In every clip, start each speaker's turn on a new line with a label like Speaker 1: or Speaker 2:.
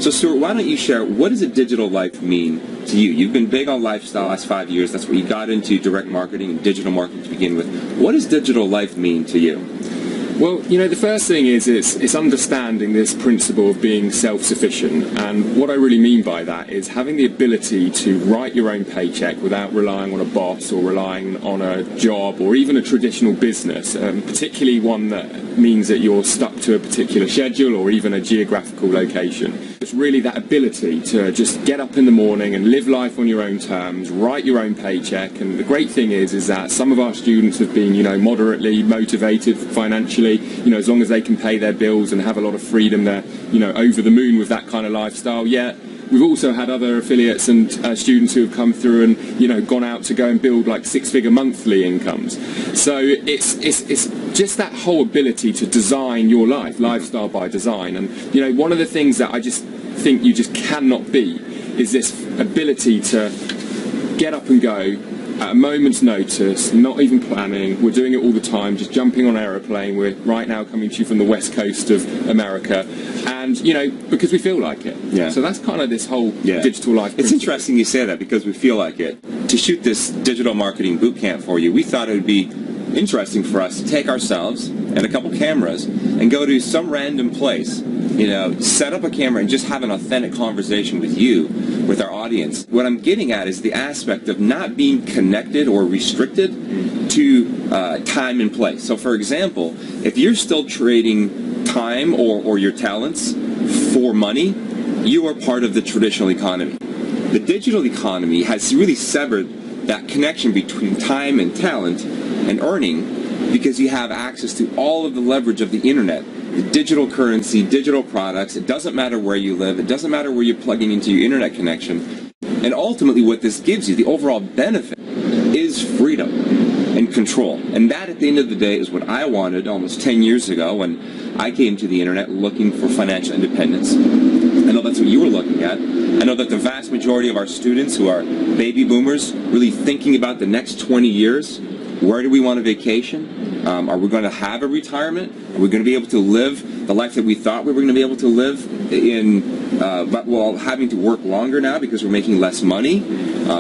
Speaker 1: So Stuart, why don't you share, what does a digital life mean to you? You've been big on lifestyle the last 5 years. That's what you got into, direct marketing and digital marketing to begin with. What does digital life mean to you?
Speaker 2: Well, the first thing is it's understanding this principle of being self-sufficient, and what I really mean by that is having the ability to write your own paycheck without relying on a boss or relying on a job or even a traditional business, particularly one that means that you're stuck to a particular schedule or even a geographical location. It's really that ability to just get up in the morning and live life on your own terms, write your own paycheck, and the great thing is that some of our students have been, moderately motivated financially. As long as they can pay their bills and have a lot of freedom, they're, over the moon with that kind of lifestyle. Yet we've also had other affiliates and students who have come through and, gone out to go and build like six-figure monthly incomes. So it's just that whole ability to design your life, lifestyle by design. And, one of the things that I just think you just cannot be is this ability to get up and go at a moment's notice, not even planning. We're doing it all the time, just jumping on an aeroplane. We're right now coming to you from the west coast of America, and because we feel like it.
Speaker 1: Yeah.
Speaker 2: So that's kind of this whole digital life principle.
Speaker 1: It's interesting you say that, because we feel like it. To shoot this digital marketing boot camp for you, we thought it would be interesting for us to take ourselves and a couple cameras and go to some random place, set up a camera and just have an authentic conversation with you, with our audience. What I'm getting at is the aspect of not being connected or restricted to time and place. So for example, if you're still trading time or your talents for money, you are part of the traditional economy. The digital economy has really severed that connection between time and talent and earning, because you have access to all of the leverage of the internet, the digital currency, digital products. It doesn't matter where you live. It doesn't matter where you're plugging into your internet connection. And ultimately what this gives you, the overall benefit, is freedom and control. And that, at the end of the day, is what I wanted almost 10 years ago when I came to the internet looking for financial independence. I know that's what you were looking at. I know that the vast majority of our students who are baby boomers, really thinking about the next 20 years, where do we want a vacation? Are we going to have a retirement? Are we going to be able to live the life that we thought we were going to be able to live but while having to work longer now because we're making less money?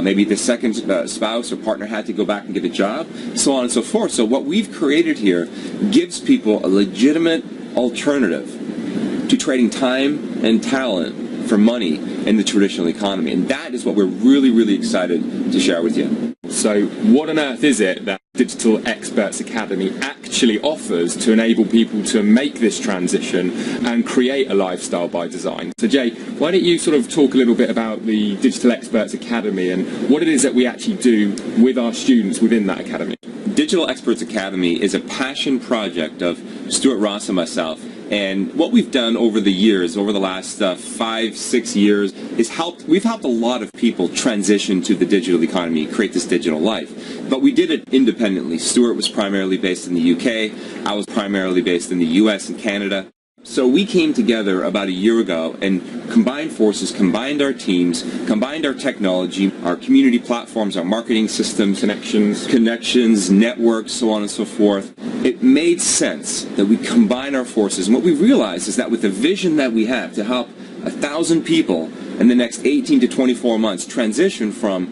Speaker 1: Maybe the second spouse or partner had to go back and get a job, so on and so forth. So what we've created here gives people a legitimate alternative to trading time and talent for money in the traditional economy. And that is what we're really, really excited to share with you.
Speaker 2: So what on earth is it that Digital Experts Academy actually offers to enable people to make this transition and create a lifestyle by design? So Jay, why don't you sort of talk a little bit about the Digital Experts Academy and what it is that we actually do with our students within that academy?
Speaker 1: Digital Experts Academy is a passion project of Stuart Ross and myself. And what we've done over the years, over the last 5-6 years, is we've helped a lot of people transition to the digital economy, create this digital life. But we did it independently. Stuart was primarily based in the UK. I was primarily based in the US and Canada. So we came together about a year ago and combined forces, combined our teams, combined our technology, our community platforms, our marketing systems, connections, networks, so on and so forth. It made sense that we combine our forces. And what we realized is that with the vision that we have to help 1,000 people in the next 18 to 24 months transition from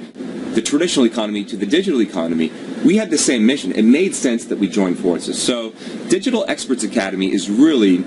Speaker 1: the traditional economy to the digital economy, we had the same mission. It made sense that we join forces. So Digital Experts Academy is really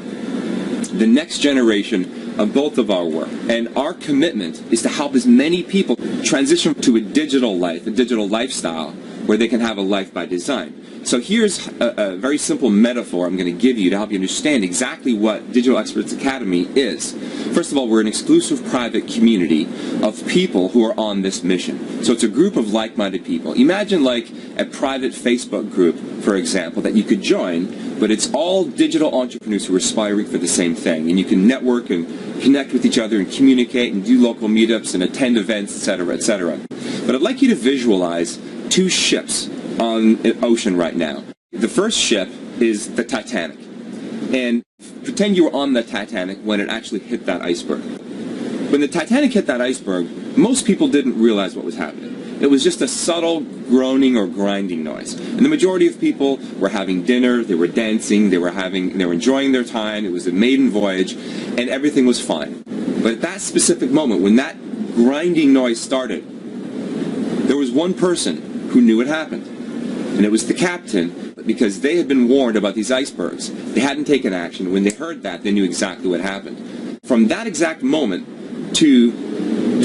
Speaker 1: the next generation of both of our work. And our commitment is to help as many people transition to a digital life, a digital lifestyle, where they can have a life by design. So here's a very simple metaphor I'm going to give you to help you understand exactly what Digital Experts Academy is. First of all, we're an exclusive private community of people who are on this mission. So it's a group of like-minded people. Imagine like a private Facebook group, for example, that you could join, but it's all digital entrepreneurs who are aspiring for the same thing. And you can network and connect with each other and communicate and do local meetups and attend events, etc., etc. But I'd like you to visualize two ships on an ocean right now. The first ship is the Titanic. And pretend you were on the Titanic when it actually hit that iceberg. When the Titanic hit that iceberg, most people didn't realize what was happening. It was just a subtle groaning or grinding noise. And the majority of people were having dinner, they were dancing, they were enjoying their time, it was a maiden voyage, and everything was fine. But at that specific moment, when that grinding noise started, there was one person who knew it happened. And it was the captain, because they had been warned about these icebergs. They hadn't taken action. When they heard that, they knew exactly what happened. From that exact moment to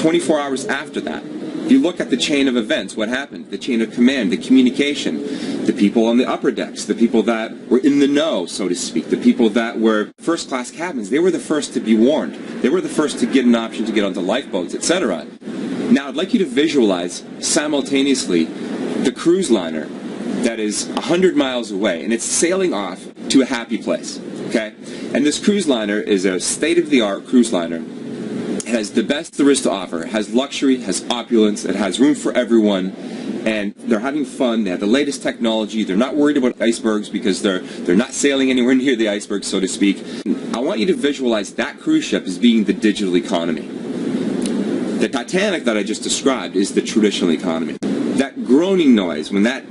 Speaker 1: 24 hours after that, if you look at the chain of events, what happened? The chain of command, the communication, the people on the upper decks, the people that were in the know, so to speak, the people that were first-class cabins, they were the first to be warned. They were the first to get an option to get onto lifeboats, etc. Now, I'd like you to visualize simultaneously the cruise liner that is 100 miles away, and it's sailing off to a happy place, okay? And this cruise liner is a state-of-the-art cruise liner. It has the best there is to offer. It has luxury, it has opulence, it has room for everyone, and they're having fun. They have the latest technology. They're not worried about icebergs because they're not sailing anywhere near the iceberg, so to speak. I want you to visualize that cruise ship as being the digital economy. The Titanic that I just described is the traditional economy. That groaning noise, when that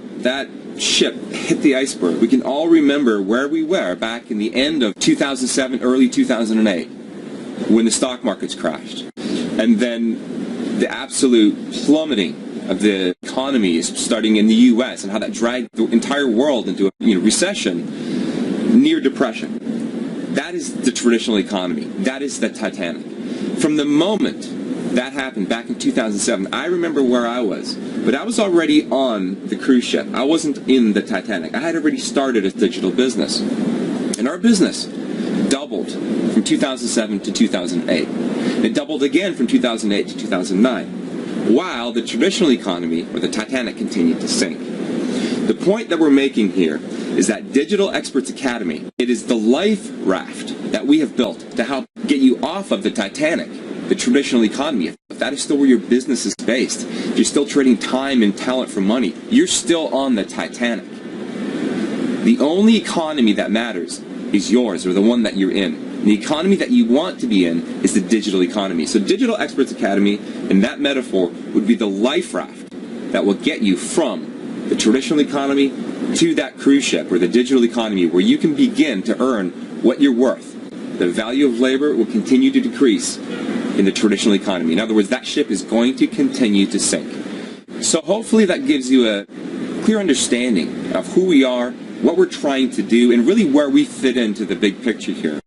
Speaker 1: ship hit the iceberg, we can all remember where we were back in the end of 2007, early 2008, when the stock markets crashed. And then the absolute plummeting of the economy starting in the U.S. and how that dragged the entire world into a recession, near depression. That is the traditional economy. That is the Titanic. From the moment that happened back in 2007, I remember where I was, but I was already on the cruise ship. I wasn't in the Titanic. I had already started a digital business. And our business doubled from 2007 to 2008. It doubled again from 2008 to 2009, while the traditional economy, or the Titanic, continued to sink. The point that we're making here is that Digital Experts Academy, it is the life raft that we have built to help get you off of the Titanic, the traditional economy. If that is still where your business is based, if you're still trading time and talent for money, you're still on the Titanic. The only economy that matters is yours, or the one that you're in. The economy that you want to be in is the digital economy. So Digital Experts Academy, in that metaphor, would be the life raft that will get you from the traditional economy to that cruise ship, or the digital economy, where you can begin to earn what you're worth. The value of labor will continue to decrease in the traditional economy. In other words, that ship is going to continue to sink. So hopefully that gives you a clear understanding of who we are, what we're trying to do, and really where we fit into the big picture here.